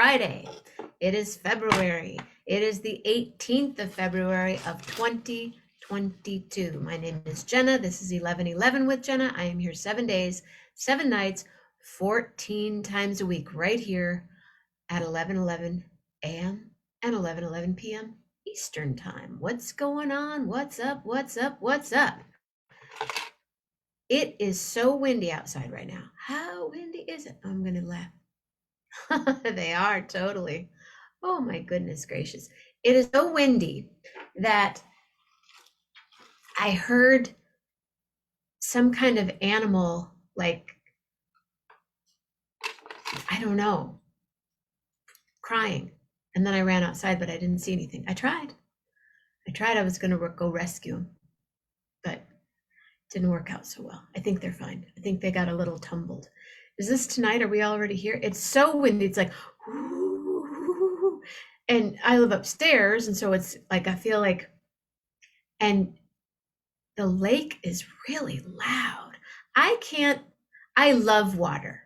Friday. It is February. It is the 18th of February of 2022. My name is Jenna. This is 11:11 with Jenna. I am here 7 days, 7 nights, 14 times a week, right here at 11:11 a.m. and 11:11 p.m. Eastern Time. What's going on? What's up? What's up? What's up? It is so windy outside right now. How windy is it? I'm going to laugh. They are totally. Oh my goodness gracious. It is so windy that I heard some kind of animal, like, I don't know, crying. And then I ran outside, but I didn't see anything. I tried. I was going to go rescue him, but didn't work out so well. I think they're fine. I think they got a little tumbled. Is this tonight? Are we already here? It's so windy. It's like, whoo, and I live upstairs. And so it's like, I feel like, and the lake is really loud. I love water.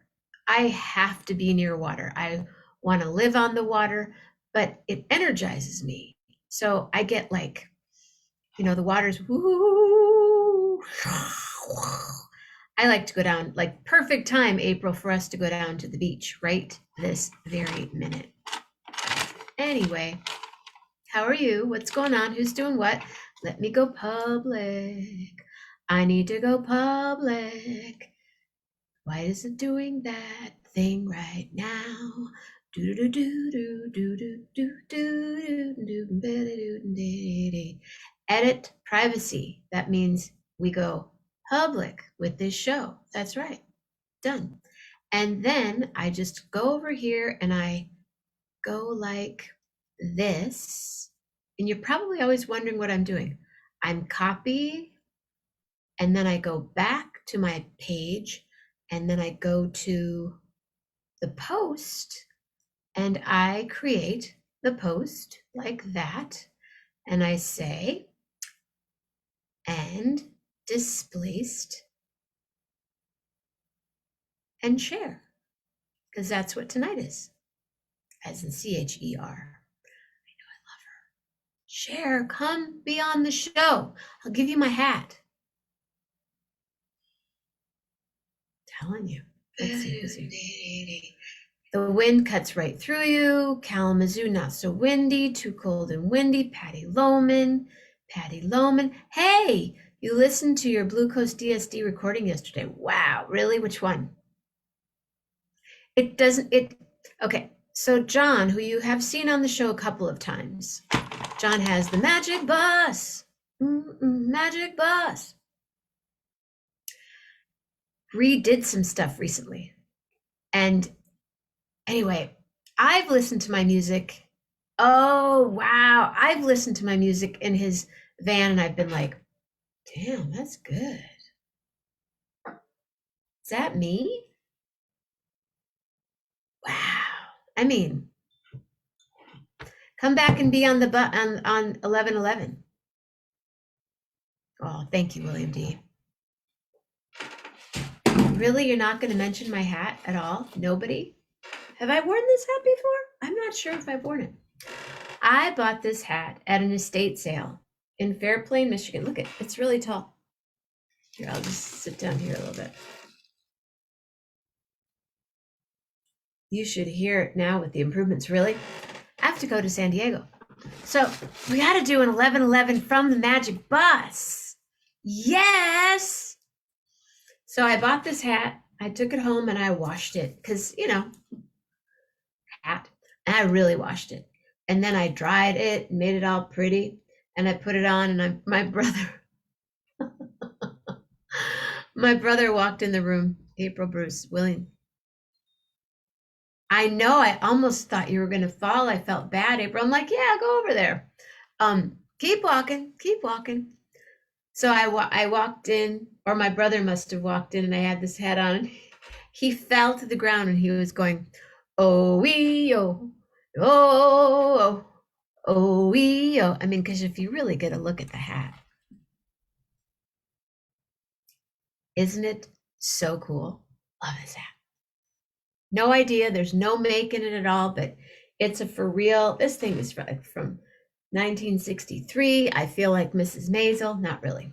I have to be near water. I want to live on the water, but it energizes me. So I get like, the water's woo. I like to go down, like perfect time, April, for us to go down to the beach right this very minute. Anyway, how are you? What's going on? Who's doing what? Let me go public. I need to go public. Why is it doing that thing right now? Do do do do do do do do do do. Edit privacy. That means we go public with this show. That's right. Done. And then I just go over here and I go like this. And you're probably always wondering what I'm doing. I'm copy, and then I go back to my page, and then I go to the post, and I create the post like that. And I say, and displaced and share, because that's what tonight is, as in Cher. Cher, come be on the show. I'll give you my hat. I'm telling you. Let's see. The wind cuts right through you. Kalamazoo, not so windy. Too cold and windy. Patty Loman. Hey, you listened to your Blue Coast DSD recording yesterday. Wow, really? Which one? Okay. So John, who you have seen on the show a couple of times, John has the magic bus. Magic bus. Redid some stuff recently. And anyway, I've listened to my music. Oh, wow. I've listened to my music in his van and I've been like, damn, that's good. Is that me? Wow. I mean, come back and be on the on 11:11. Oh, thank you, William D. Really? You're not going to mention my hat at all? Nobody? Have I worn this hat before? I'm not sure if I've worn it. I bought this hat at an estate sale in Fairplain, Michigan. Look, it's really tall. Here, I'll just sit down here a little bit. You should hear it now with the improvements, really. I have to go to San Diego. So we got to do an 11:11 from the Magic Bus. Yes! So I bought this hat. I took it home and I washed it because, hat. And I really washed it. And then I dried it, made it all pretty, and I put it on. And my brother walked in the room. April, Bruce, William. I know, I almost thought you were going to fall. I felt bad, April. I'm like, yeah, go over there. Keep walking. So I walked in, or my brother must have walked in, and I had this hat on. And he fell to the ground and he was going, oh, oh, oh. I mean, because if you really get a look at the hat, isn't it so cool? Love this hat. No idea. There's no make in it at all, but It's a for real. This thing is from 1963. I feel like Mrs. Maisel. Not really.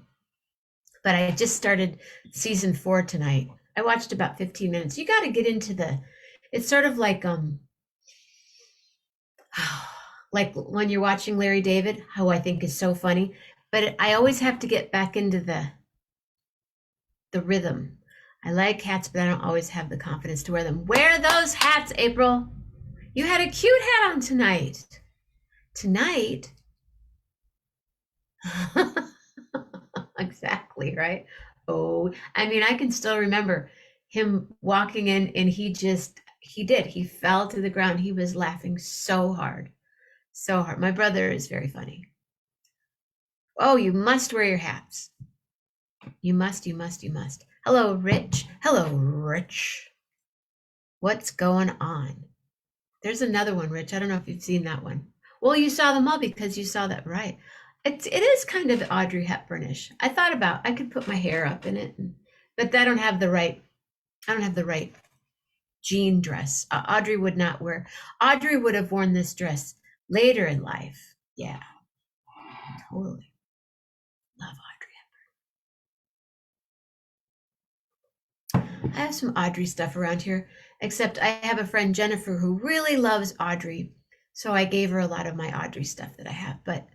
But I just started season 4 tonight. I watched about 15 minutes. You got to get into it's sort of like like when you're watching Larry David, who I think is so funny, but I always have to get back into the rhythm. I like hats, but I don't always have the confidence to wear them. Wear those hats, April. You had a cute hat on tonight. Tonight? Exactly, right? Oh, I mean, I can still remember him walking in and he fell to the ground. He was laughing so hard. So hard. My brother is very funny. Oh, you must wear your hats. You must. Hello, Rich. Hello, Rich. What's going on? There's another one, Rich. I don't know if you've seen that one. Well, you saw them all because you saw that, right? It is kind of Audrey Hepburnish. I thought about I could put my hair up in it, but I don't have the right jean dress. Audrey would not wear. Audrey would have worn this dress later in life. Yeah, totally. Love Audrey. I have some Audrey stuff around here, except I have a friend, Jennifer, who really loves Audrey. So I gave her a lot of my Audrey stuff that I have. But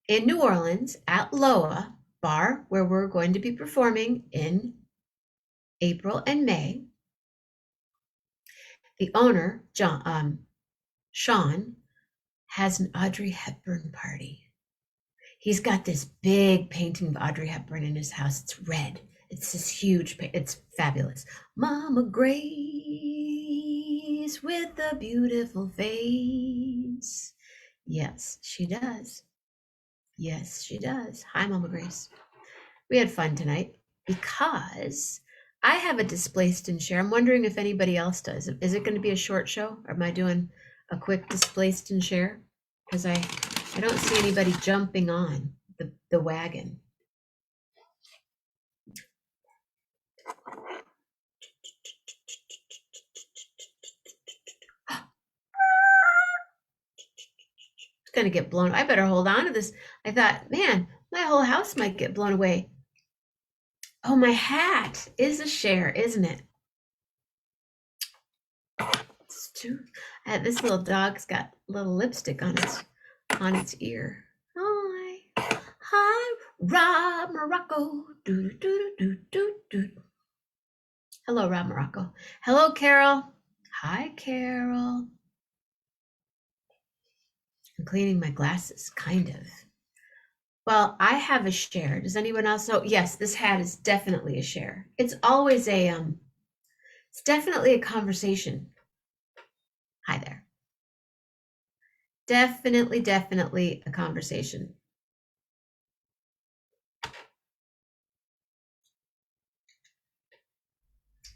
in New Orleans at Loa Bar, where we're going to be performing in April and May, the owner, Sean, has an Audrey Hepburn party. He's got this big painting of Audrey Hepburn in his house. It's red. It's this huge, it's fabulous. Mama Grace with a beautiful face. Yes, she does. Yes, she does. Hi, Mama Grace. We had fun tonight because I have a Displaced and Share. I'm wondering if anybody else does. Is it going to be a short show? Or am I doing a quick Displaced and Share? Because I don't see anybody jumping on the wagon. It's going to get blown. I better hold on to this. I thought, man, my whole house might get blown away. Oh, my hat is a Cher, isn't it? It's true. This little dog's got little lipstick on its ear. Hi, Rob Morocco. Do, do, do, do, do. Hello, Rob Morocco. Hello, Carol. Hi, Carol. I'm cleaning my glasses, kind of. Well, I have a Cher. Does anyone else know? Yes, this hat is definitely a Cher. It's always it's definitely a conversation. Hi there. Definitely a conversation.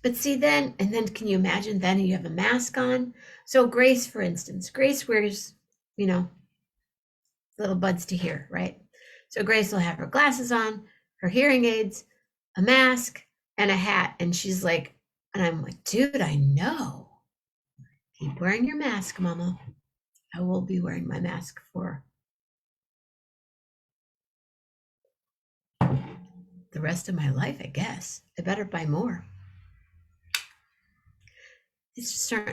But see then, and then can you imagine then you have a mask on? So Grace, for instance, Grace wears, little buds to hear, right? So Grace will have her glasses on, her hearing aids, a mask, and a hat. And she's like, and I'm like, dude, I know. Keep wearing your mask, Mama. I will be wearing my mask for the rest of my life, I guess. I better buy more.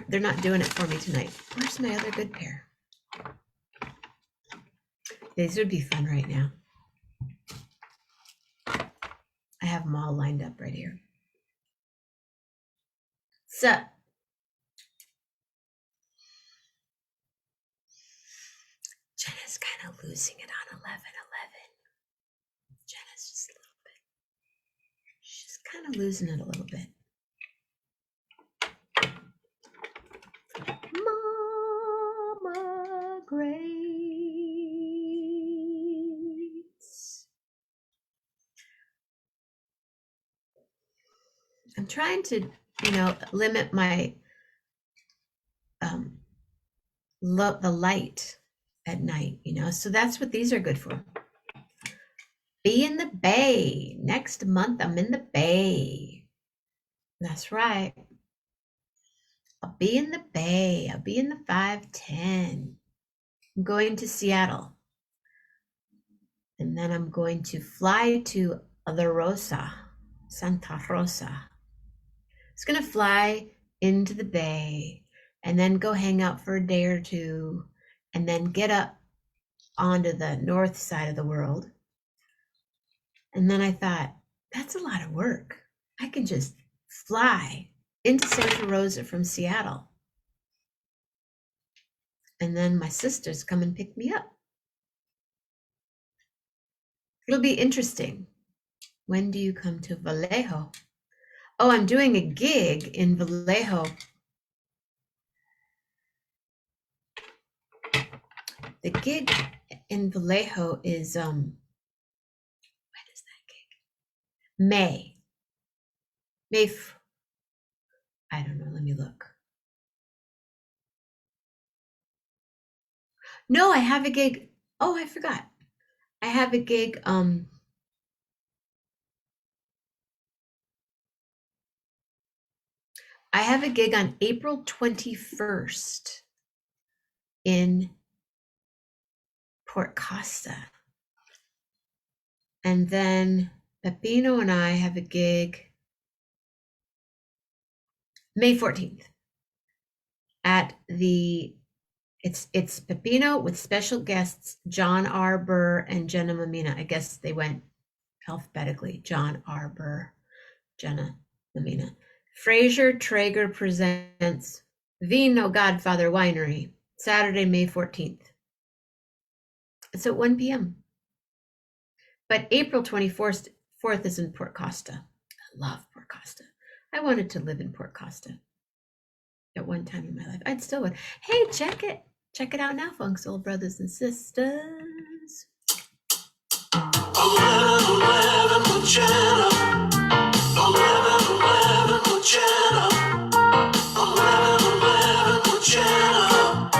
They're not doing it for me tonight. Where's my other good pair? These would be fun right now. I have them all lined up right here. So, Jenna's kind of losing it on 11-11. Jenna's just a little bit. She's kind of losing it a little bit. Mama Grace. I'm trying to, limit my the light at night, so that's what these are good for. Be in the Bay. Next month, I'm in the Bay. That's right. I'll be in the Bay. I'll be in the 510. I'm going to Seattle. And then I'm going to fly to La Rosa, Santa Rosa. It's going to fly into the Bay and then go hang out for a day or two and then get up onto the north side of the world. And then I thought, that's a lot of work. I can just fly into Santa Rosa from Seattle. And then my sisters come and pick me up. It'll be interesting. When do you come to Vallejo? Oh, I'm doing a gig in Vallejo. The gig in Vallejo is, when is that gig? May. I don't know, let me look. No, I have a gig. Oh, I forgot. I have a gig, I have a gig on April 21st in Port Costa. And then Pepino and I have a gig May 14th at the, it's Pepino with special guests John R. Burr and Jenna Mammina. I guess they went alphabetically. John R. Burr, Jenna Mammina. Fraser Traeger presents Vino Godfather Winery, Saturday, May 14th. It's at 1 p.m. But April 24th is in Port Costa. I love Port Costa. I wanted to live in Port Costa at one time in my life. I'd still would. Hey, check it. Check it out now, Funk Soul brothers and sisters. 11 with Jenna. 11 with Jenna. 11 with Jenna.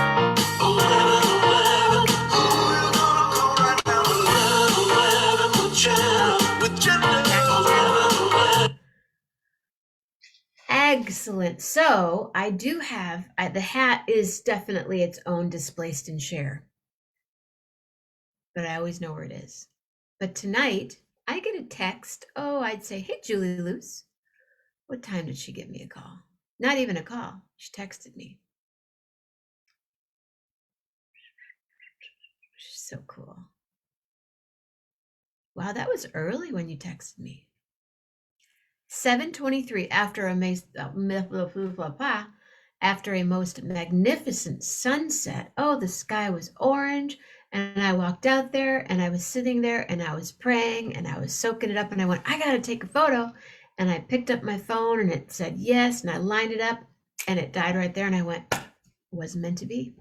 11. Who you gonna call right now? 11 with Jenna. With Jenna. 11. Excellent. So I do have, the hat is definitely its own Displaced and Cher, but I always know where it is. But tonight I get a text. Oh, I'd say, hey, Julie Luce. What time did she give me a call? Not even a call. She texted me. She's so cool. Wow, that was early when you texted me. 7:23 after a most magnificent sunset. Oh, the sky was orange, and I walked out there and I was sitting there and I was praying and I was soaking it up, and I went, I gotta take a photo. And I picked up my phone and it said yes, and I lined it up and it died right there, and I went, it wasn't meant to be.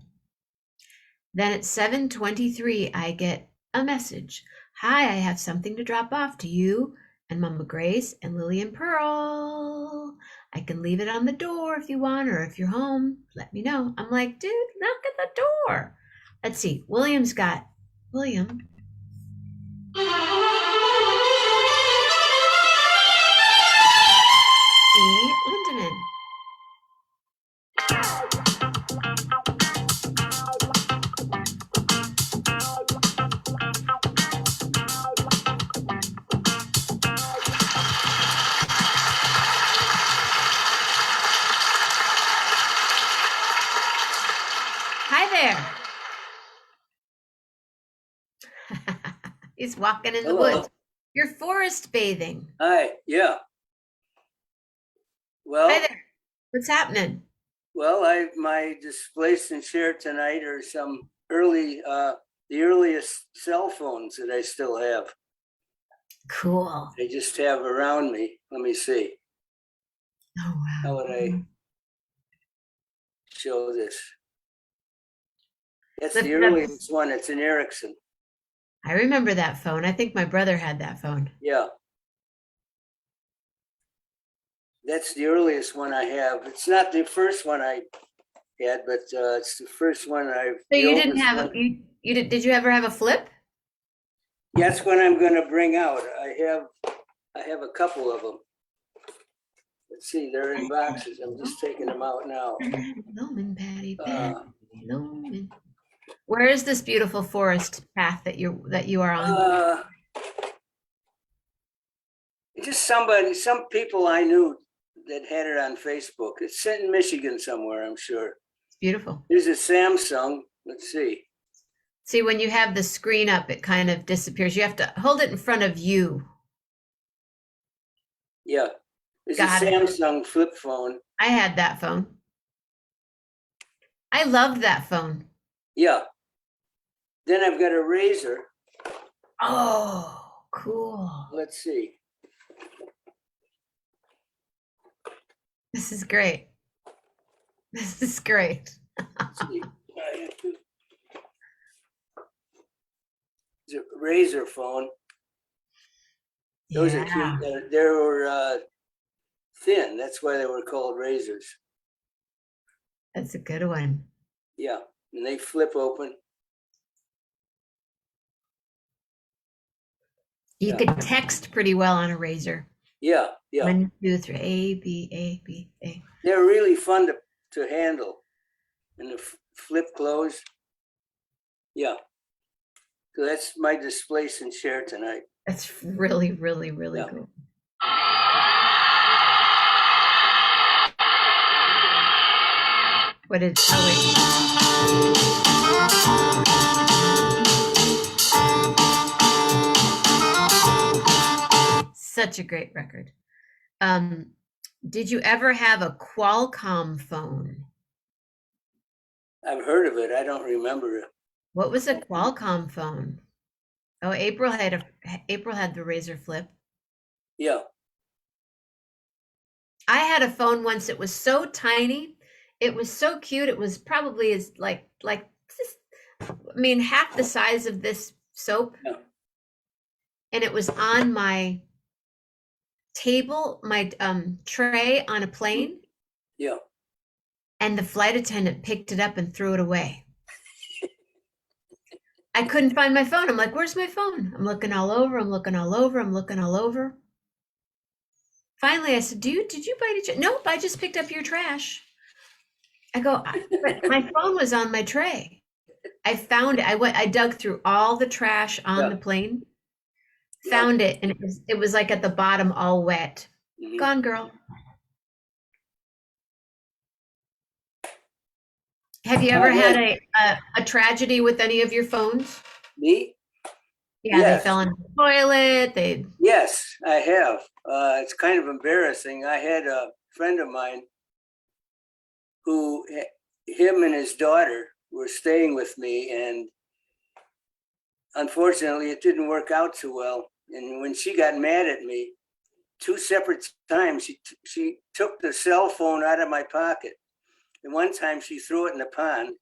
Then at 7:23 I get a message. Hi, I have something to drop off to you and Mama Grace and Lily and Pearl. I can leave it on the door if you want, or if you're home, let me know. I'm like, dude, knock at the door. Let's see. William. D. Lindemann. Hi there. He's walking in the woods. You're forest bathing. Hi, yeah. Well, hi there. What's happening? Well, my Displaced and Cher tonight are some the earliest cell phones that I still have. Cool. I just have around me. Let me see. Oh, wow. How would I show this? That's the earliest one. It's an Ericsson. I remember that phone. I think my brother had that phone. Yeah. That's the earliest one I have. It's not the first one I had, but it's the first one I've. So you didn't have did you ever have a flip? That's what I'm going to bring out. I have a couple of them. Let's see, they're in boxes. I'm just taking them out now. Loman, Patty, Loman. Where is this beautiful forest path that you are on? Just some people I knew that had it on Facebook. It's set in Michigan somewhere, I'm sure. It's beautiful. There's a Samsung. Let's see. See, when you have the screen up, it kind of disappears. You have to hold it in front of you. Yeah. It's Got a it. Samsung flip phone. I had that phone. I loved that phone. Yeah. Then I've got a Razor. Oh, cool. Let's see. This is great. This is great. Let's see. It's a Razor phone. Those are cute. They were thin. That's why they were called razors. That's a good one. Yeah. And they flip open. You could text pretty well on a Razor. Yeah, yeah. 1, 2, 3, A, B, A, B, A. They're really fun to handle. And the flip close. Yeah. So that's my Displaced and Cher tonight. That's really, really, really cool. What did, Such a great record. Did you ever have a Qualcomm phone? I've heard of it. I don't remember it. What was a Qualcomm phone? Oh, April had the Razor Flip. Yeah. I had a phone once. It was so tiny. It was so cute. It was probably as like this, I mean, half the size of this soap. Yeah. And it was on my table, my tray on a plane. Yeah. And the flight attendant picked it up and threw it away. I couldn't find my phone. I'm like, where's my phone? I'm looking all over. I'm looking all over. I'm looking all over. Finally, I said, dude, did you buy it? Nope, I just picked up your trash. I go, but my phone was on my tray. I found it. I dug through all the trash on the plane, found it, and it was like at the bottom, all wet. Mm-hmm. Gone, girl. Have you ever had a tragedy with any of your phones? Me? Yeah, yes. They fell in the toilet. Yes, I have. It's kind of embarrassing. I had a friend of mine who, him and his daughter were staying with me, and unfortunately it didn't work out too well. And when she got mad at me, 2 separate times, she took the cell phone out of my pocket. And one time she threw it in the pond.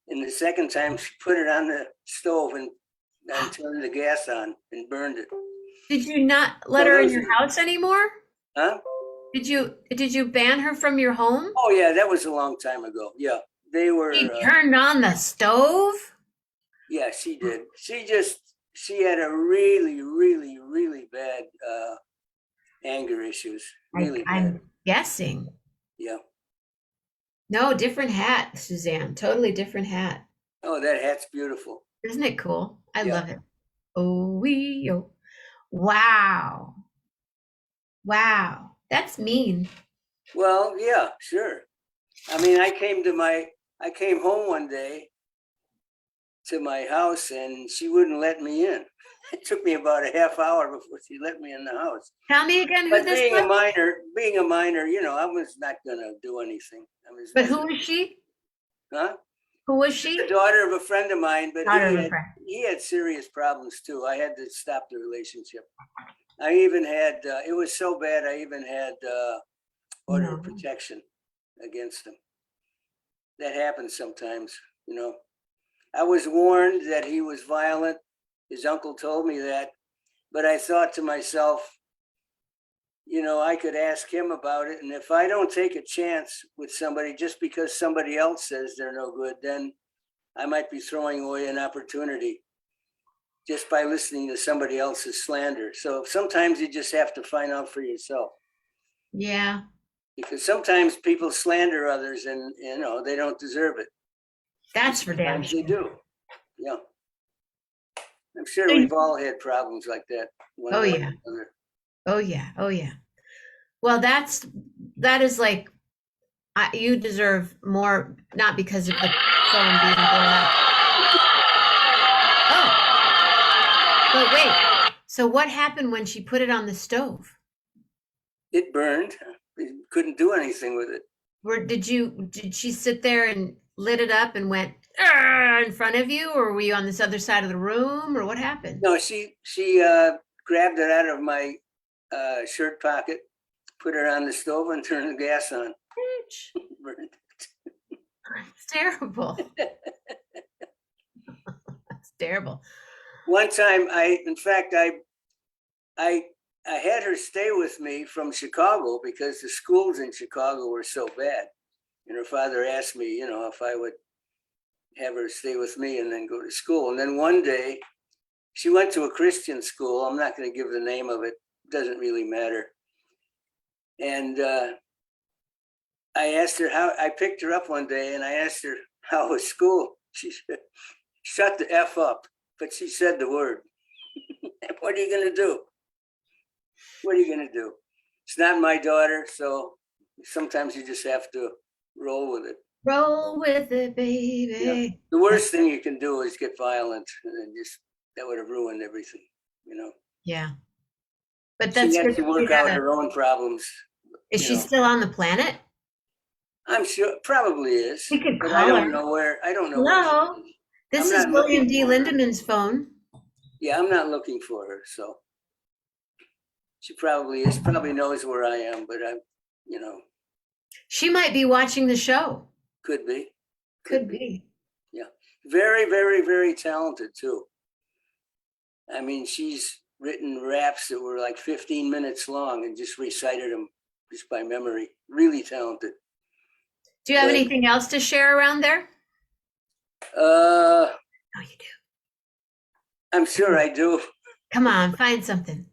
And the second time she put it on the stove and turned the gas on and burned it. Did you not let her in your house anymore? Huh? Did you ban her from your home? Oh yeah, that was a long time ago. Yeah, they were. She turned on the stove? Yeah, she did. She had a really, really, really bad anger issues. Really bad. I'm guessing. Yeah. No, different hat, Suzanne. Totally different hat. Oh, that hat's beautiful. Isn't it cool? I love it. Oh. Wow. Wow. That's mean. Well, yeah, sure. I mean, I came home one day to my house and she wouldn't let me in. It took me about a half hour before she let me in the house. Tell me again who this was. Being a minor, I was not gonna do anything. But who was she? Huh? Who was she? The daughter of a friend of mine, but he had serious problems too. I had to stop the relationship. I even had, it was so bad, I even had order of protection against him. That happens sometimes, I was warned that he was violent. His uncle told me that, but I thought to myself, I could ask him about it. And if I don't take a chance with somebody just because somebody else says they're no good, then I might be throwing away an opportunity just by listening to somebody else's slander. So sometimes you just have to find out for yourself. Yeah. Because sometimes people slander others and, they don't deserve it. That's for damn Sometimes they sure. do. Yeah. I'm sure So we've all had problems like that one Oh way yeah. or another. Oh yeah. Oh yeah. Well, that is like you deserve more, not because of the phone being blown up. Oh, but wait. So what happened when she put it on the stove? It burned. We couldn't do anything with it. Did she sit there and lit it up and went "Arr!" in front of you, or were you on this other side of the room, or what happened? No, she grabbed it out of my shirt pocket, put it on the stove, and turned the gas on. Bitch. Burned. It's terrible. It's terrible. One time, in fact, I had her stay with me from Chicago because the schools in Chicago were so bad. And her father asked me, if I would have her stay with me and then go to school. And then one day, she went to a Christian school. I'm not going to give the name of it. It doesn't really matter. And I asked her I picked her up one day and I asked her how was school. She said, shut the F up. But she said the word. What are you going to do? What are you going to do? It's not my daughter. So sometimes you just have to roll with it. Roll with it, baby. Yeah. The worst thing you can do is get violent, and then that would have ruined everything, Yeah. But She that's has good. to work out her own problems. Is she still on the planet? I'm sure probably is. We could but call I don't her. know where. I don't know. Hello. This is William D. Lindemann's phone. Yeah, I'm not looking for her, so she probably is. Probably knows where I am, but I'm, She might be watching the show. Could be. Could be. Yeah, very, very, very talented too. I mean, she's written raps that were like 15 minutes long and just recited them just by memory. Really talented. Do you have anything else to share around there? Oh, you do. I'm sure I do. Come on, find something.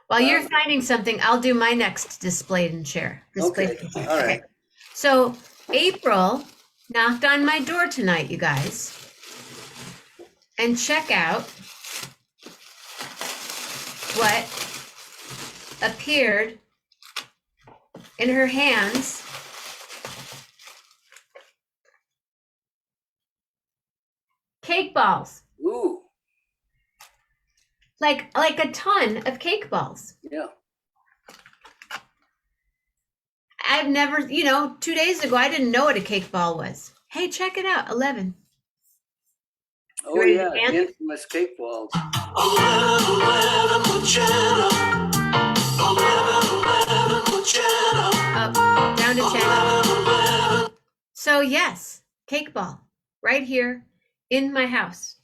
While you're finding something, I'll do my next Displayed and Share. Okay, all right. So April knocked on my door tonight, you guys. And check out what appeared in her hands. Cake balls. Ooh. Like a ton of cake balls. Yeah. I've never, 2 days ago, I didn't know what a cake ball was. Hey, check it out, 11. Oh, yeah, infamous cake balls. 11 with Jenna. 11 with Jenna. Up, down to 10. So yes, cake ball, right here in my house.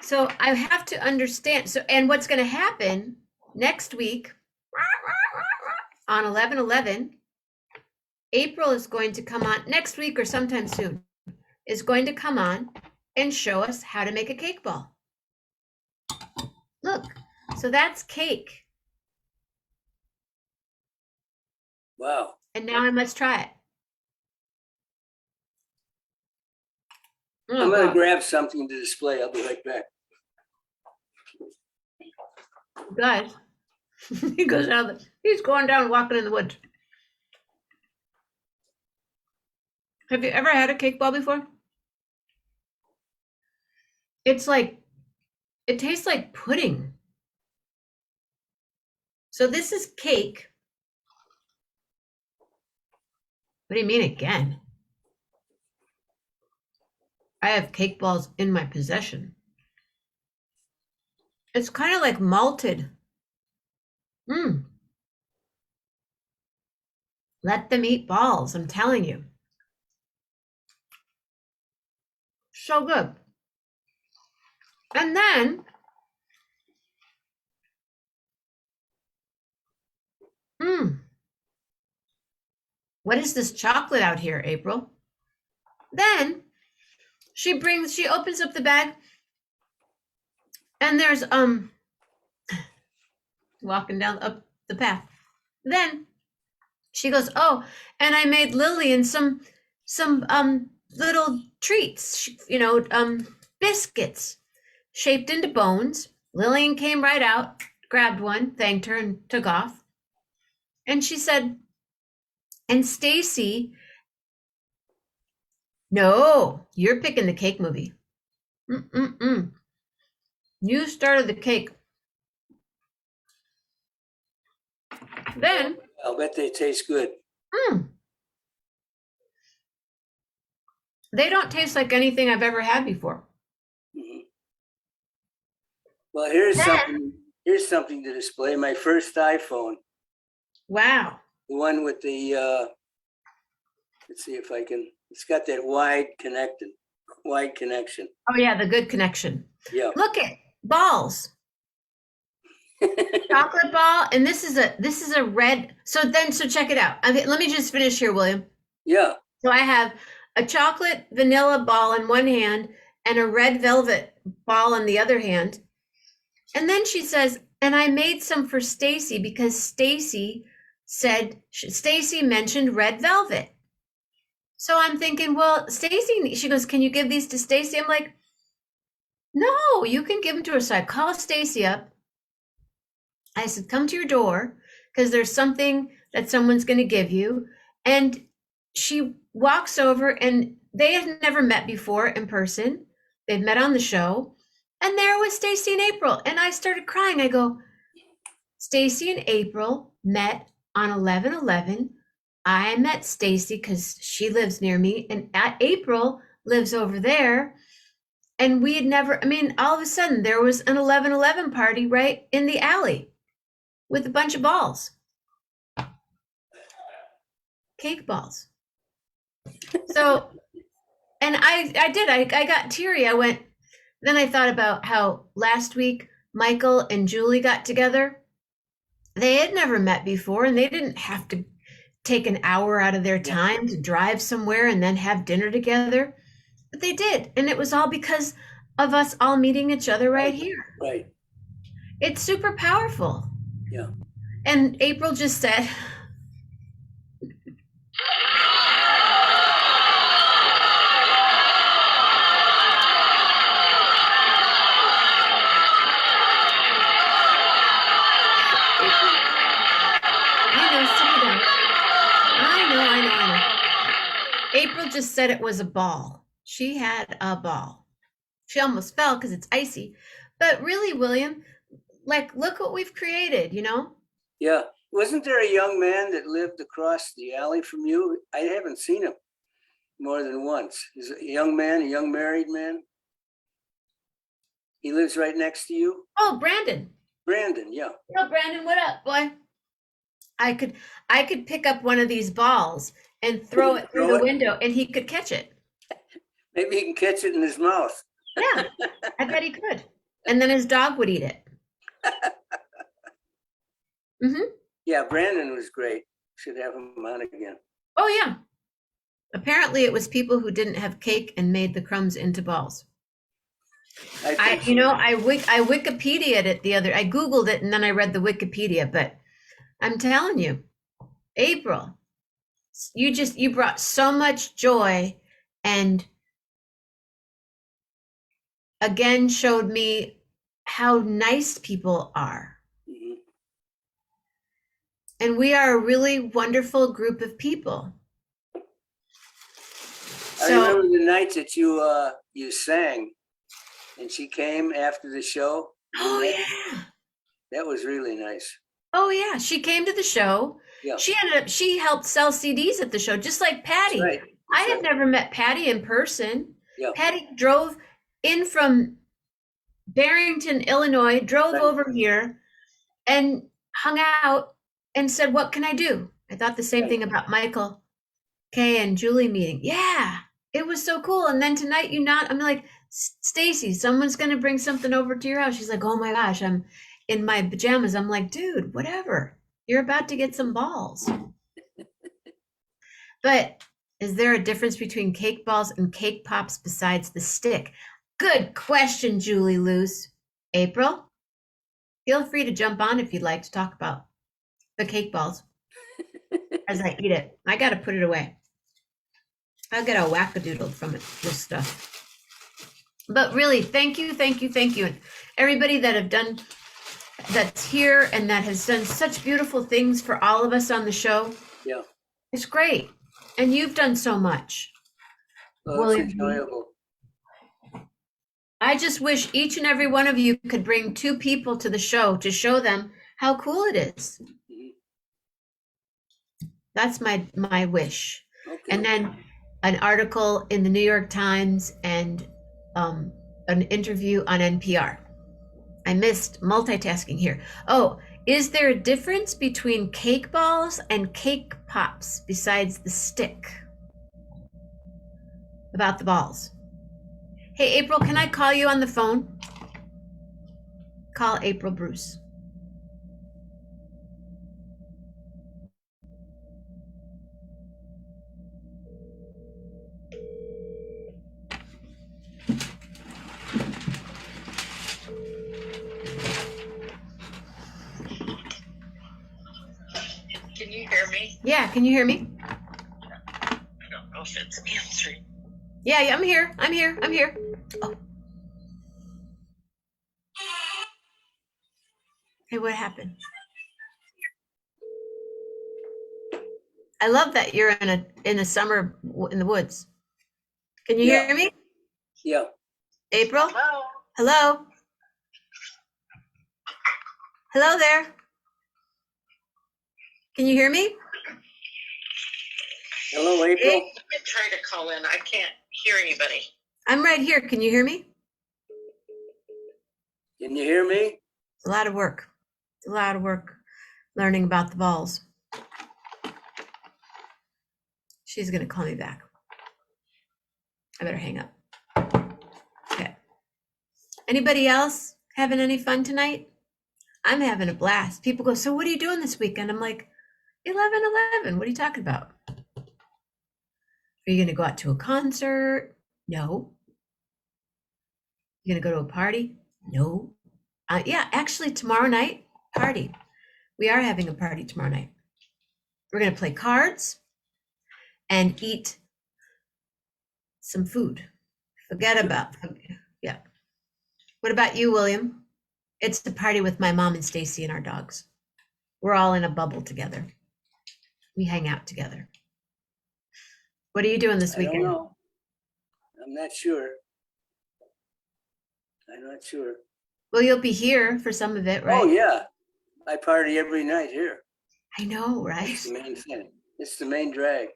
So I have to understand. So, and what's going to happen next week on 11/11, April is going to come on next week or sometime soon, is going to come on and show us how to make a cake ball. Look, so that's cake. Wow. And now I must try it. I'm going to grab something to display. I'll be right back. Guys, he's going down walking in the woods. Have you ever had a cake ball before? It tastes like pudding. So this is cake. What do you mean again? I have cake balls in my possession. It's kind of like malted. Let them eat balls, I'm telling you. So good. And then, what is this chocolate out here, April? Then she opens up the bag and there's, walking down up the path. Then she goes, oh, and I made Lillian some little treats, biscuits shaped into bones. Lillian came right out, grabbed one, thanked her, and took off. And she said, and Stacy, no, you're picking the cake movie. Mm-mm-mm. You started the cake. Then, I'll bet they taste good. They don't taste like anything I've ever had before. Mhm. Well, here's something to display. My first iPhone. Wow. The one with the let's see if I can. It's got that wide connection. Oh yeah, the good connection. Yeah. Look at balls. Chocolate ball, and this is a red. So check it out. Okay, let me just finish here, William. Yeah. So I have a chocolate vanilla ball in one hand and a red velvet ball in the other hand. And then she says, and I made some for Stacy because Stacy mentioned red velvet. So I'm thinking, well, Stacy, she goes, can you give these to Stacy? I'm like, no, you can give them to her. So I call Stacy up. I said, come to your door because there's something that someone's going to give you. And she walks over, and they had never met before in person. They've met on the show. And there was Stacy and April. And I started crying. I go, Stacy and April met on 11/11. I met Stacy because she lives near me, and April lives over there. And we had never, all of a sudden there was an 11/11 party right in the alley with a bunch of balls. Cake balls. So, and I got teary. Then I thought about how last week Michael and Julie got together. They had never met before, and they didn't have to take an hour out of their time to drive somewhere and then have dinner together. But they did. And it was all because of us all meeting each other right here. Right. It's super powerful. Yeah. And April just said, April just said it was a ball. She had a ball. She almost fell because it's icy. But really, William, look what we've created, Yeah. Wasn't there a young man that lived across the alley from you? I haven't seen him more than once. He's a young man, a young married man. He lives right next to you. Oh, Brandon. Brandon, yeah. Oh, Brandon, what up, boy? I could pick up one of these balls and throw it through the window, and he could catch it. Maybe he can catch it in his mouth. Yeah, I bet he could. And then his dog would eat it. Mm-hmm. Yeah, Brandon was great. Should have him on again. Oh, yeah. Apparently, it was people who didn't have cake and made the crumbs into balls. I Wikipedia'd it I Googled it, and then I read the Wikipedia, but I'm telling you, April, you brought so much joy, and again showed me how nice people are. Mm-hmm. And we are a really wonderful group of people. I remember the nights that you sang, and she came after the show. Oh, yeah. That was really nice. Oh, yeah. She came to the show. Yeah. She helped sell CDs at the show, just like Patty. That's right. I had never met Patty in person. Yeah. Patty drove in from Barrington, Illinois, drove over here and hung out and said, what can I do? I thought the same thing about Michael Kay and Julie meeting. Yeah, it was so cool. And then tonight, I'm like, Stacy, someone's going to bring something over to your house. She's like, oh my gosh, I'm in my pajamas. I'm like, dude, whatever. You're about to get some balls. But is there a difference between cake balls and cake pops besides the stick? Good question, Julie Luce. April, feel free to jump on if you'd like to talk about the cake balls. as I eat it. I got to put it away. I'll get a wackadoodle from it, this stuff. But really, thank you. And everybody that have done, that's here and that has done such beautiful things for all of us on the show. Yeah. It's great. And you've done so much. Well, it's enjoyable. I just wish each and every one of you could bring 2 people to the show to show them how cool it is. Mhm. That's my wish. Okay. And then an article in the New York Times and an interview on NPR. I missed multitasking here. Oh, is there a difference between cake balls and cake pops besides the stick? About the balls. Hey, April, can I call you on the phone? Call April Bruce. Can you hear me? Yeah, can you hear me? I don't know if it's answering. Yeah, I'm here. Oh. Hey, what happened? I love that you're in a summer in the woods. Can you hear me? Yeah. April? Hello? Hello? Hello there? Can you hear me? Hello, April. I've been trying to call in. I can't hear anybody. I'm right here. Can you hear me? Can you hear me? It's a lot of work. It's a lot of work learning about the balls. She's going to call me back. I better hang up. Okay. Anybody else having any fun tonight? I'm having a blast. People go, so what are you doing this weekend? I'm like, 11/11. What are you talking about? Are you going to go out to a concert? No. You going to go to a party? No. Yeah, actually, tomorrow night, party. We are having a party tomorrow night. We're going to play cards and eat some food. Yeah. What about you, William? It's the party with my mom and Stacy and our dogs. We're all in a bubble together. We hang out together. What are you doing this weekend? I don't know. I'm not sure. Well, you'll be here for some of it, right? Oh, yeah. I party every night here. I know, right? It's the main thing. It's the main drag.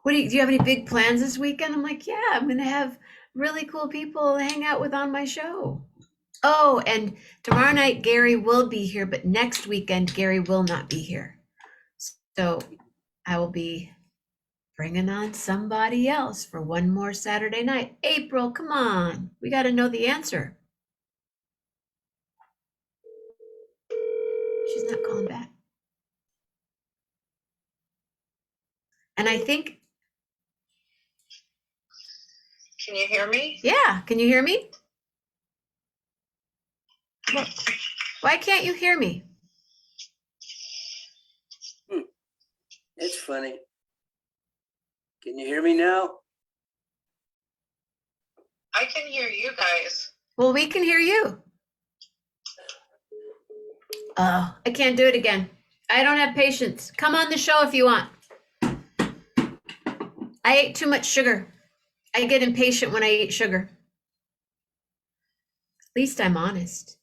What do you have any big plans this weekend? I'm like, yeah, I'm going to have really cool people to hang out with on my show. Oh, and tomorrow night, Gary will be here, but next weekend, Gary will not be here. So I will be bringing on somebody else for one more Saturday night. April, come on. We got to know the answer. She's not calling back. And I think. Can you hear me? Yeah, can you hear me? Why can't you hear me? It's funny. Can you hear me now? I can hear you guys. Well, we can hear you. Oh, I can't do it again. I don't have patience. Come on the show if you want. I ate too much sugar. I get impatient when I eat sugar. At least I'm honest.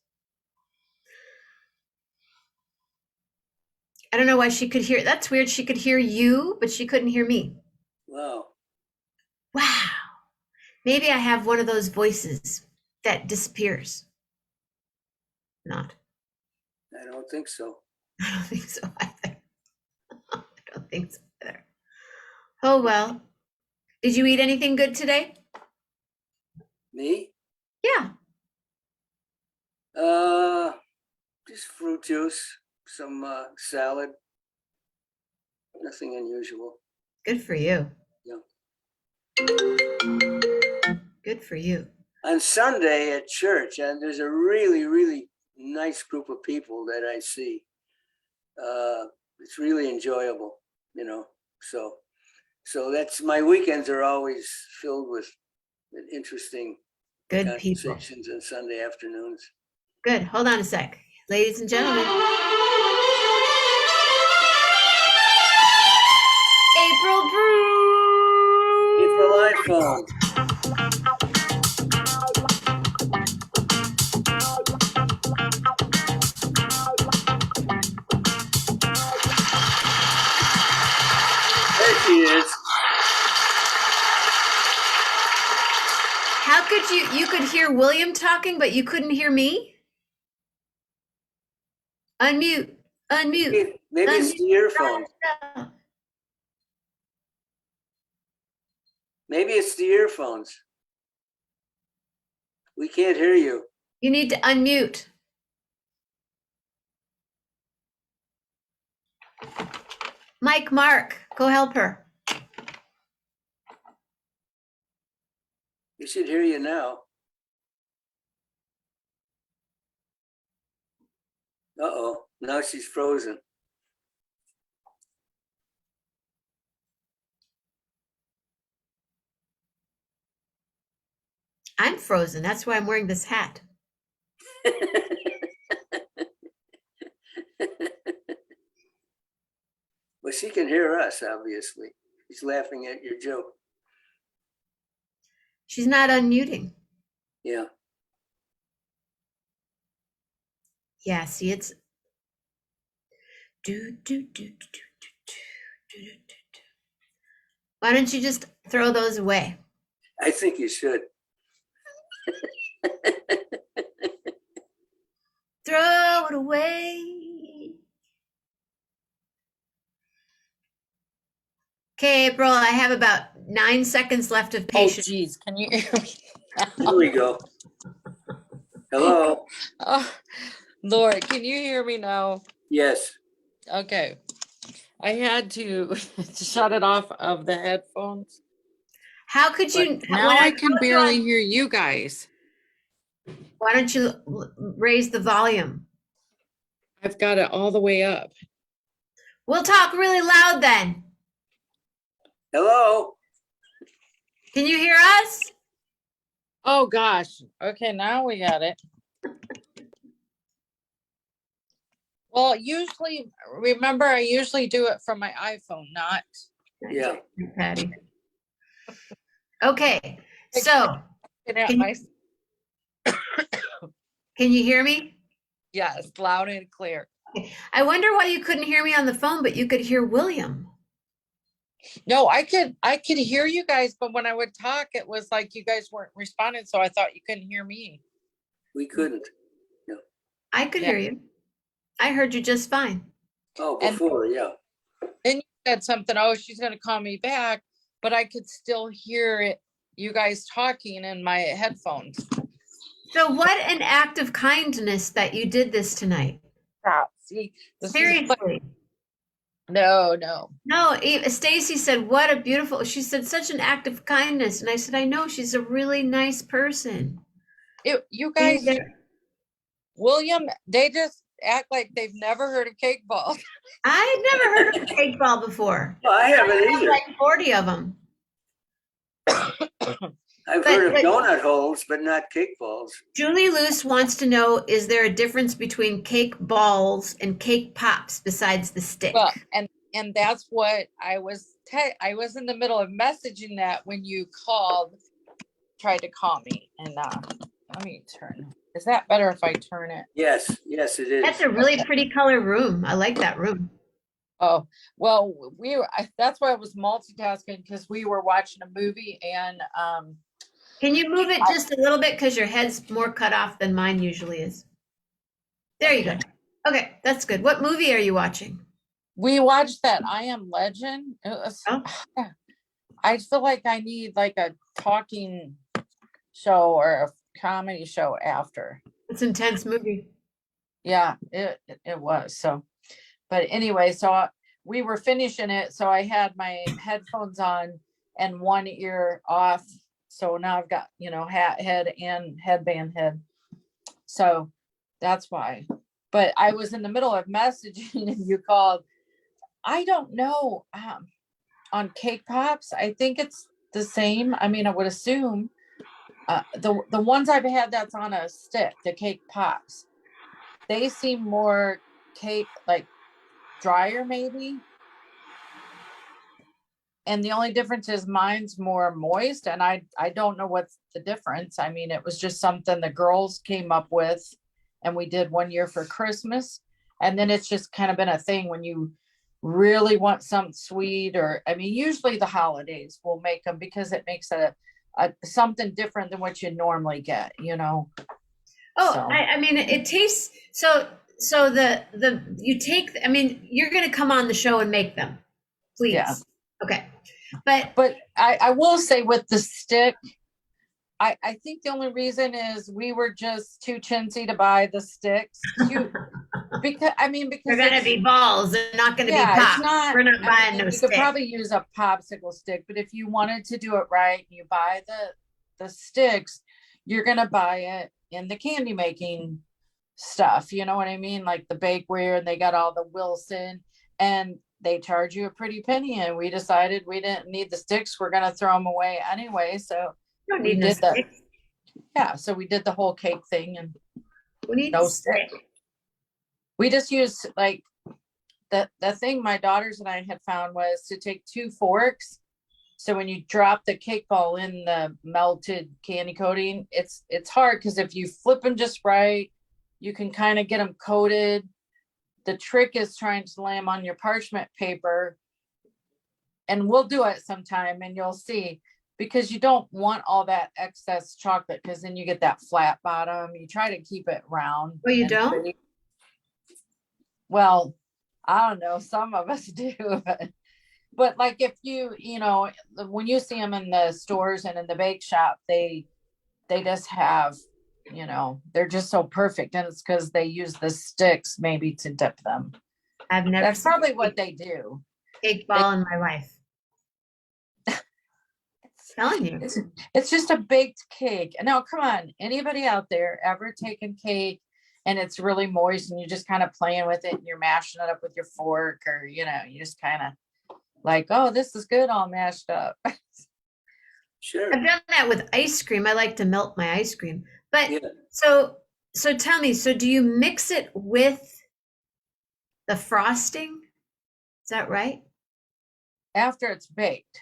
I don't know why she could hear. That's weird. She could hear you, but she couldn't hear me. Wow. Wow. Maybe I have one of those voices that disappears. Not. I don't think so. I don't think so either. I don't think so either. Oh, well. Did you eat anything good today? Me? Yeah. Just fruit juice, some salad. Nothing unusual. Good for you. Yeah. Good for you. On Sunday at church, and there's a really, really nice group of people that I see. it's really enjoyable, so that's my weekends are always filled with interesting Good people. conversations and Sunday afternoons. Good. Hold on a sec. Ladies and gentlemen. April Brew. April iPhone. There she is. How could you could hear William talking, but you couldn't hear me? Unmute. Maybe it's the earphones. Maybe it's the earphones. We can't hear you. You need to unmute. Mike, Mark, go help her. We should hear you now. Uh-oh, now she's frozen. I'm frozen. That's why I'm wearing this hat. Well, she can hear us, obviously. She's laughing at your joke. She's not unmuting. Yeah. Yeah, see, it's Why don't you just throw those away? I think you should. Throw it away. Okay, April, I have about 9 seconds left of Oh, patience. geez, can you hear me? Here we go. Hello? Oh, Lord, can you hear me now? Yes. Okay. I had to shut it off of the headphones. How could you? But now I can barely hear you guys. Why don't you raise the volume? I've got it all the way up. We'll talk really loud then. Hello? Can you hear us? Oh, gosh. Okay, now we got it. Well, usually, remember, I usually do it from my iPhone, not. Yeah. Patty. Okay, so Can you hear me? Yes, loud and clear. I wonder why you couldn't hear me on the phone, but you could hear William. No, I could hear you guys, but when I would talk, it was like you guys weren't responding, so I thought you couldn't hear me. We couldn't. No. I could Yeah. hear you. I heard you just fine. Oh, before, yeah. Then you said something, oh, she's gonna call me back, but I could still hear it, you guys talking in my headphones. So what an act of kindness that you did this tonight. Stop. See, this is Seriously. no. No, Stacy said, what a beautiful, she said, such an act of kindness. And I said, I know, she's a really nice person. You guys, William, they just act like they've never heard of cake balls. I've never heard of a cake ball before. Well, I haven't I have either. like 40 of them. I've heard of donut holes, but not cake balls. Julie Luce wants to know, is there a difference between cake balls and cake pops besides the stick? Well, and that's what I was in the middle of messaging that when you tried to call me. And let me turn. Is that better if I turn it? Yes, it is. That's a really pretty color room. I like that room. Oh, well, that's why I was multitasking, because we were watching a movie and Can you move it just a little bit, because your head's more cut off than mine usually is? There you go. Okay, that's good. What movie are you watching? we watched that I Am Legend. It was, I feel like I need like a talking show or a comedy show after. It's an intense movie. Yeah, it was. So, but anyway, so we were finishing it. So I had my headphones on and one ear off. So now I've got, hat, head, and headband head. So that's why. but I was in the middle of messaging and you called. I don't know, on cake pops, I think it's the same. I mean, I would assume, the ones I've had that's on a stick, the cake pops, they seem more cake, like drier maybe. And the only difference is mine's more moist, and I don't know what's the difference. I mean, it was just something the girls came up with, and we did one year for Christmas. And then it's just kind of been a thing when you really want something sweet, or I mean, usually the holidays will make them because it makes a something different than what you normally get, you know. Oh, So I mean, it tastes so. So you take. I mean, you're going to come on the show and make them, please. Yeah. Okay, but I will say with the stick, I think the only reason is we were just too chintzy to buy the sticks. Because they're going to be balls. They're not going to be yeah, it's pops. not. We're not buying no You stick. could probably use a popsicle stick, but if you wanted to do it right, you buy the sticks. You're gonna buy it in the candy making stuff. You know what I mean? Like the bakeware, and they got all the Wilson, and they charge you a pretty penny. And we decided we didn't need the sticks. We're gonna throw them away anyway. So You don't we need no did the stick. yeah. So we did the whole cake thing, and We need no stick. stick. We just used like the thing my daughters and I had found was to take 2 forks. So when you drop the cake ball in the melted candy coating, it's hard because if you flip them just right, you can kind of get them coated. The trick is trying to lay them on your parchment paper, and we'll do it sometime and you'll see, because you don't want all that excess chocolate because then you get that flat bottom. You try to keep it round. Oh, you and don't? pretty. Well, I don't know, some of us do, but like if you know, when you see them in the stores and in the bake shop, they just have, you know, they're just so perfect, and it's because they use the sticks maybe to dip them. I've never That's seen probably a what they do. cake ball in my life. Telling you. It's just a baked cake. Now, come on, anybody out there ever taken cake and it's really moist and you're just kind of playing with it and you're mashing it up with your fork, or you know, you just kind of like, oh, this is good all mashed up. Sure. I've done that with ice cream. I like to melt my ice cream. But Yeah. so tell me, so do you mix it with the frosting? Is that right? After it's baked,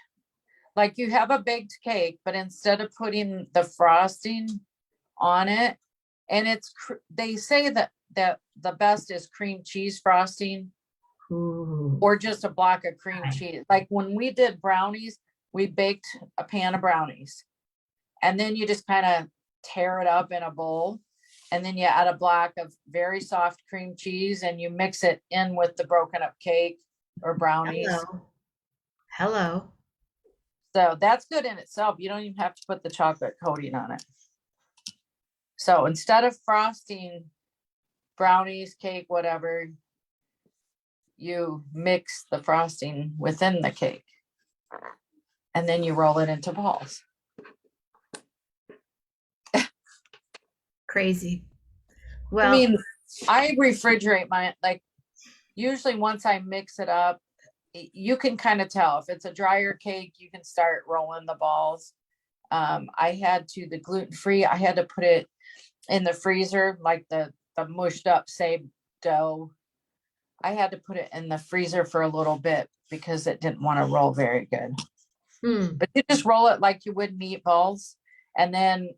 like you have a baked cake, but instead of putting the frosting on it, and they say that the best is cream cheese frosting. Ooh. Or just a block of cream Right. cheese. Like when we did brownies, we baked a pan of brownies, and then you just kind of tear it up in a bowl, and then you add a block of very soft cream cheese and you mix it in with the broken up cake or brownies. Hello. So that's good in itself. You don't even have to put the chocolate coating on it. So instead of frosting brownies, cake, whatever, you mix the frosting within the cake, and then you roll it into balls. Crazy. Well, I mean, I refrigerate mine, like usually once I mix it up, you can kind of tell if it's a drier cake, you can start rolling the balls. I had the gluten-free, I had to put it in the freezer, like the mushed up, say, dough. I had to put it in the freezer for a little bit because it didn't want to roll very good. But you just roll it like you would meatballs. And then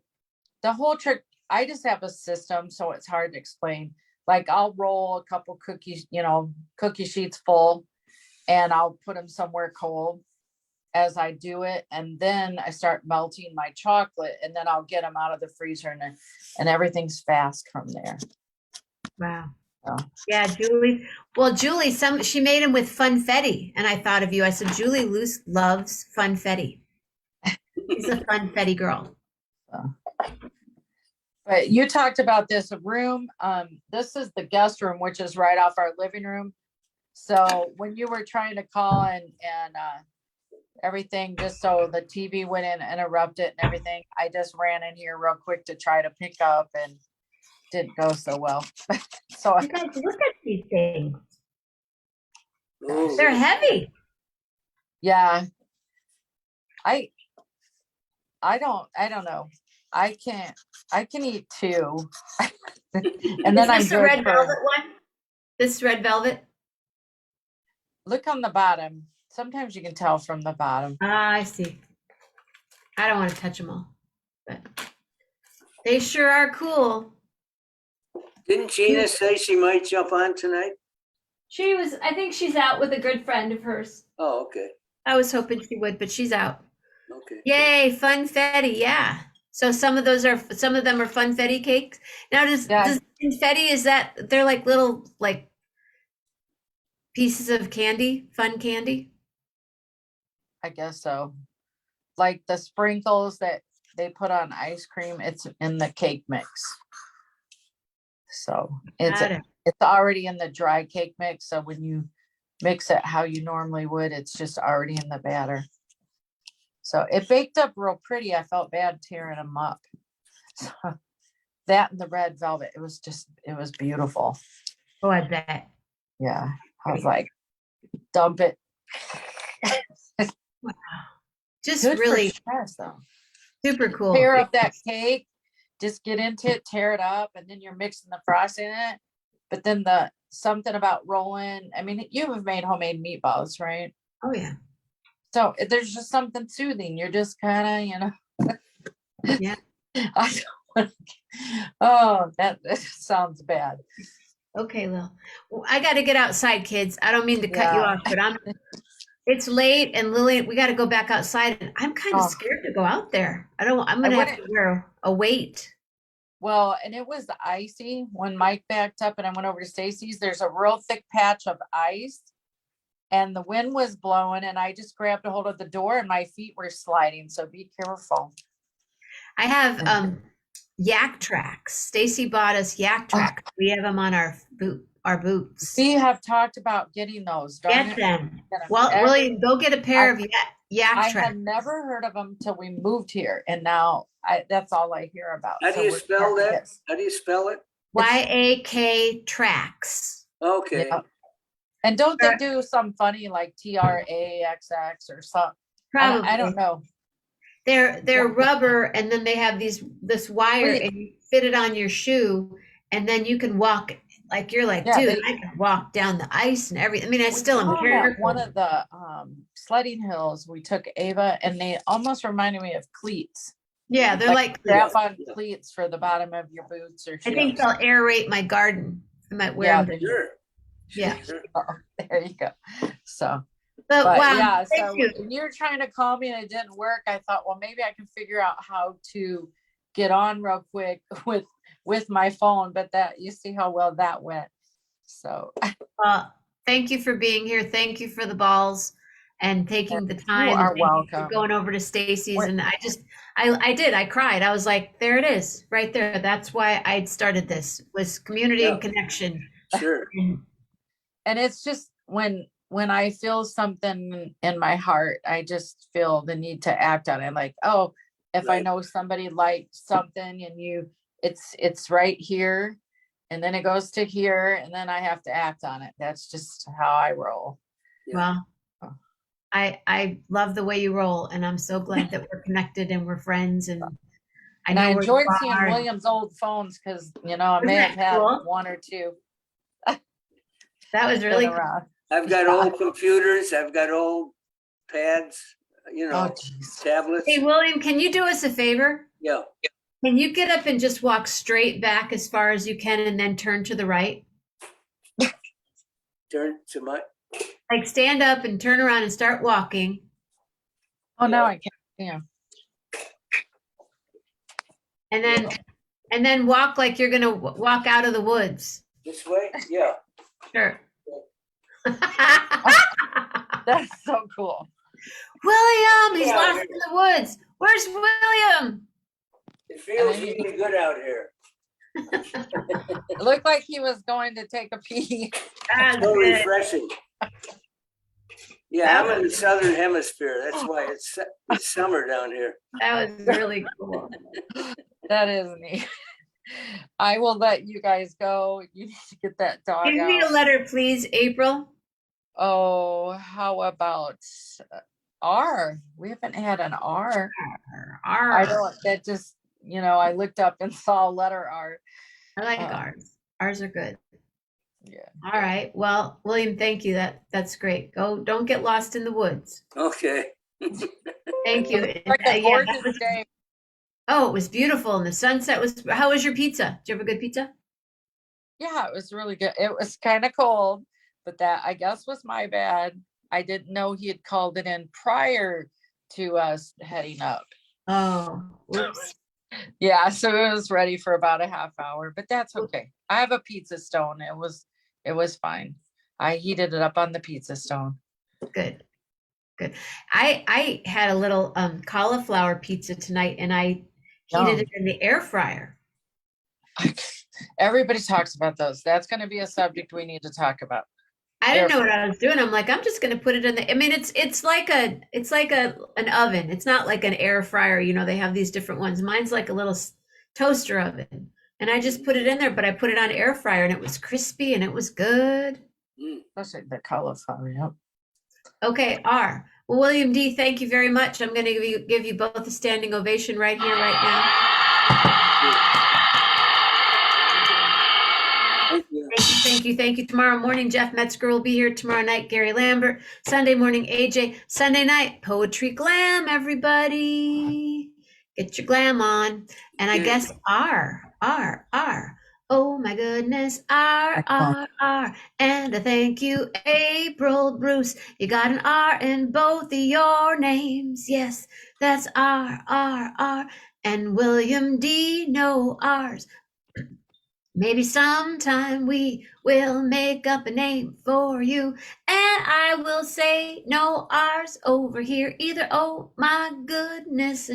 the whole trick, I just have a system, so it's hard to explain. Like I'll roll a couple cookies, you know, cookie sheets full, and I'll put them somewhere cold as I do it. And then I start melting my chocolate, and then I'll get them out of the freezer, and everything's fast from there. wow. So. Yeah, Julie. Well, Julie, she made them with funfetti, and I thought of you. I said, Julie Luce loves funfetti. She's a funfetti girl. So. But you talked about this room. This is the guest room, which is right off our living room. So when you were trying to call and everything, just so the TV wouldn't interrupt it and everything, I just ran in here real quick to try to pick up, and didn't go so well. So You guys, look at these things. Ooh. They're heavy. yeah, I don't know. I can eat two. And then Is I'm this the good red for, velvet one? This red velvet? look on the bottom. Sometimes you can tell from the bottom. Ah, I see. I don't want to touch them all, but they sure are cool. Didn't Gina say she might jump on tonight? I think she's out with a good friend of hers. Oh, okay, I was hoping she would, but she's out. okay. Yay, funfetti, yeah. So some of them are funfetti cakes. Now does confetti, is that they're like little like pieces of candy, fun candy? I guess so. Like the sprinkles that they put on ice cream, it's in the cake mix. So Got it. it's already in the dry cake mix. So when you mix it how you normally would, it's just already in the batter. So it baked up real pretty. I felt bad tearing them up. So that and the red velvet, it was beautiful. Oh, I bet. Yeah. I was like, dump it. Just Good really for stress though. super cool. Tear up that cake, just get into it, tear it up, and then you're mixing the frosting in it. But then something about rolling. I mean, you have made homemade meatballs, right? Oh yeah. So there's just something soothing. You're just kind of, Yeah. Oh, that sounds bad. Okay, Lil. Well, I got to get outside, kids. I don't mean to cut you Yeah. off, but it's late and Lily, we got to go back outside and I'm kind of Oh. scared to go out there. I'm going to have to wear a weight. Well, and it was icy when Mike backed up and I went over to Stacy's. There's a real thick patch of ice and the wind was blowing and I just grabbed a hold of the door and my feet were sliding. So be careful. I have yak tracks. Stacy bought us yak tracks. We have them on our boots. We have talked about getting those. Get them. Well, William, go get a pair of yak I tracks. had never heard of them till we moved here, and now that's all I hear about. How do you spell that? How do you spell it? YAK tracks. Okay. Yeah. And don't they do some funny like TRAXX or something? Probably. I don't know. They're rubber, and then they have this wire, and you fit it on your shoe, and then you can walk. Like you're like, dude, I can walk down the ice and everything. I mean, I still am careful. One of the sledding hills we took Ava, and they almost reminded me of cleats. Yeah, they're like strap-on cleats for the bottom of your boots or shoes. I think they'll aerate my garden. I might wear them. Sure. Yeah. Sure. There you go. So. But wow, yeah, so when you were trying to call me and it didn't work, I thought, well, maybe I can figure out how to get on real quick with my phone, but that you see how well that went. So thank you for being here. Thank you for the balls and taking the time. You are welcome. Going over to Stacy's, and I cried. I was like, there it is, right there. That's why I started this, was community and connection. Sure. And it's just when I feel something in my heart, I just feel the need to act on it. Like, oh, if I know somebody liked something and it's right here and then it goes to here and then I have to act on it. That's just how I roll. Well, I love the way you roll, and I'm so glad that we're connected and we're friends. And I enjoyed seeing William's old phones because, I may have had one or two. That was really cool. I've got old computers. I've got old pads, tablets. Hey, William, can you do us a favor? Yeah. Can you get up and just walk straight back as far as you can and then turn to the right? Turn to my... Like stand up and turn around and start walking. Oh, now I can't. Yeah. And then walk like you're going to walk out of the woods. This way? Yeah. Sure. That's so cool. William, he's lost in the woods. Where's William? It feels really good out here. It looked like he was going to take a pee. So refreshing. Yeah, I'm in the southern hemisphere. That's why it's summer down here. That was really cool. That is neat. I will let you guys go. You need to get that dog Give me a out. letter, please, April. Oh, how about R? We haven't had an R. I R. don't, that just, I looked up and saw letter R. I like Um, R's. R's are good. Yeah. All right. Well, William, thank you. That's great. Don't get lost in the woods. Okay. Thank you. It's like a Yeah, that gorgeous was, day. oh, it was beautiful. And the sunset was, how was your pizza? Did you have a good pizza? Yeah, it was really good. It was kind of cold, but that I guess was my bad. I didn't know he had called it in prior to us heading up. Oh, whoops. Yeah, so it was ready for about a half hour, but that's okay. I have a pizza stone. It was fine. I heated it up on the pizza stone. Good. Good. I had a little cauliflower pizza tonight and I heated it in the air fryer. Everybody talks about those. That's going to be a subject we need to talk about. I didn't know what I was doing. I'm like, I'm just gonna put it in the, I mean, it's like an oven. It's not like an air fryer. They have these different ones. Mine's like a little toaster oven. And I just put it in there, but I put it on air fryer and it was crispy and it was good. Especially the cauliflower, yep. Okay, R. Well, William D., thank you very much. I'm gonna give you both a standing ovation right here, right now. Thank you. Tomorrow morning, Jeff Metzger will be here. Tomorrow night, Gary Lambert. Sunday morning, AJ. Sunday night, Poetry Glam, everybody. Get your glam on. And I guess R. Oh my goodness, R. And a thank you, April Bruce. You got an R in both of your names. Yes, that's R. And William D, no R's. Maybe sometime we will make up a name for you. And I will say no R's over here either. Oh my goodness.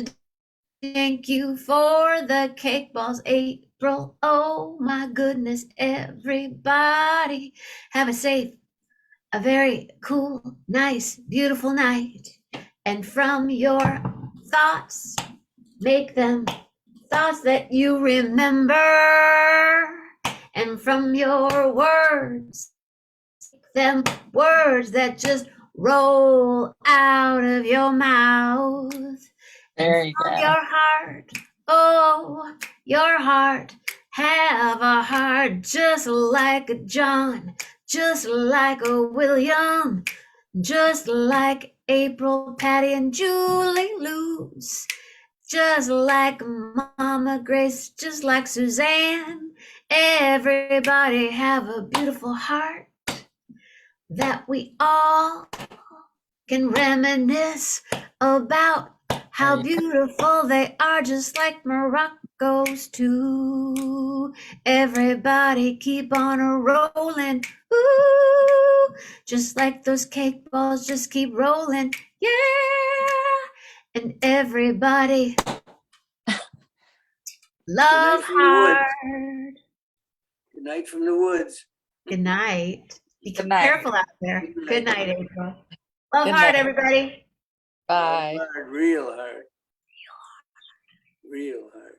Thank you for the cake balls, April. Oh my goodness, everybody. Have a safe, a very cool, nice, beautiful night. And from your thoughts, make them thoughts that you remember, and from your words, them words that just roll out of your mouth. There you go. Your heart, oh, your heart, have a heart just like a John, just like a William, just like April, Patty, and Julie Lou's. Just like Mama Grace, just like Suzanne, everybody have a beautiful heart that we all can reminisce about how beautiful they are, just like Morocco's too. Everybody keep on rolling, ooh, just like those cake balls, just keep rolling, yeah. And everybody love hard. Good night from the woods. Good night. Be Good night. careful out there. Good night, April. Love Good hard, night. everybody. Bye. Hard, real hard. Real hard.